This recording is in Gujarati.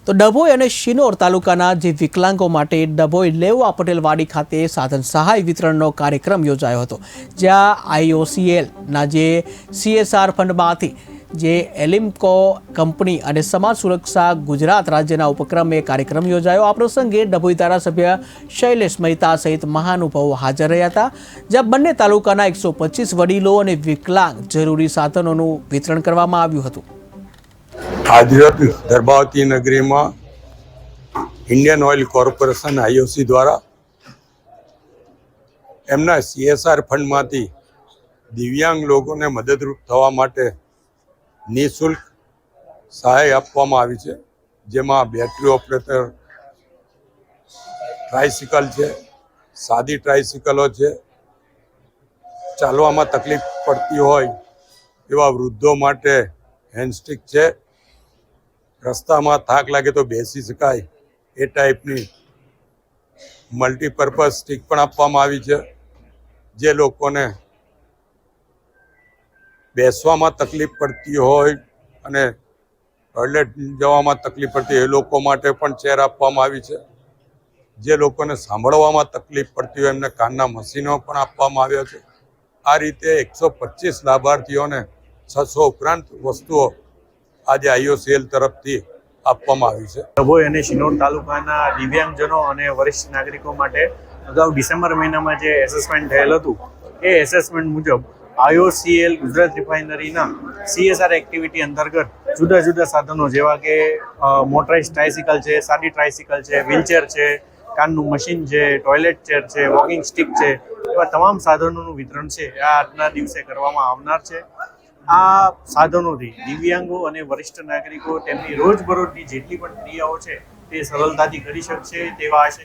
તો ડભોઈ અને શિનોર તાલુકાના જે વિકલાંગો માટે ડભોઈ લેવા પટેલવાડી ખાતે સાધન સહાય વિતરણનો કાર્યક્રમ યોજાયો હતો, જ્યાં આઈઓસીએલના જે CSR ફંડમાંથી જે એલિમ્કો કંપની અને સમાજ સુરક્ષા ગુજરાત રાજ્યના ઉપક્રમે કાર્યક્રમ યોજાયો। આ પ્રસંગે ડભોઈ ધારાસભ્ય શૈલેષ મહેતા સહિત મહાનુભાવો હાજર રહ્યા હતા, જ્યાં બંને તાલુકાના 125 વડીલો અને વિકલાંગ જરૂરી સાધનોનું વિતરણ કરવામાં આવ્યું હતું। આજરોજ ધર્માવતી નગરીમાં ઇન્ડિયન ઓઇલ કોર્પોરેશન IOC દ્વારા એમના CSR ફંડમાંથી દિવ્યાંગ લોકોને મદદરૂપ થવા માટે નિઃશુલ્ક સહાય આપવામાં આવી છે, જેમાં બેટરી ઓપરેટર ટ્રાઇસિકલ છે, સાદી ટ્રાઇસિકલો છે, ચાલવામાં તકલીફ પડતી હોય એવા વૃદ્ધો માટે હેન્ડસ્ટિક છે, રસ્તામાં થાક લાગે તો બેસી શકાય એ ટાઈપની મલ્ટીપર્પઝ સ્ટિક પણ આપવામાં આવી છે। જે લોકોને બેસવામાં તકલીફ પડતી હોય અને ટોયલેટ જવામાં તકલીફ પડતી હોય એ લોકો માટે પણ ચેર આપવામાં આવી છે। જે લોકોને સાંભળવામાં તકલીફ પડતી હોય એમને કાનના મશીનો પણ આપવામાં આવ્યા છે। આ રીતે 125 લાભાર્થીઓને 600 ઉપરાંત વસ્તુઓ આજે IOCL તરફથી આપવામાં આવી છે। ડભોઈ અને શિનોર તાલુકાના દિવ્યાંગજનો અને વરિષ્ઠ નાગરિકો માટે અગાઉ ડિસેમ્બર મહિનામાં જે એસેસમેન્ટ થયેલ હતું એ એસેસમેન્ટ મુજબ IOCL ગુજરાત રિફાઇનરીના CSR એક્ટિવિટી અંતર્ગત જુદા જુદા સાધનો જેવા કે મોટરાઇઝ ટ્રાઇસિકલ છે, સાદી ટ્રાઇસિકલ છે, વ્હીલચેર છે, કાનનું મશીન છે, ટોયલેટ ચેર છે, વોકિંગ સ્ટિક છે, એવા તમામ સાધનોનું વિતરણ છે આ આજના દિવસે કરવામાં આવનાર છે। આ સાધનોથી દિવ્યાંગો અને વરિષ્ઠ નાગરિકો તેમની રોજબરોજની જેટલી પણ ક્રિયાઓ છે તે સરળતાથી કરી શકશે તેવા આશય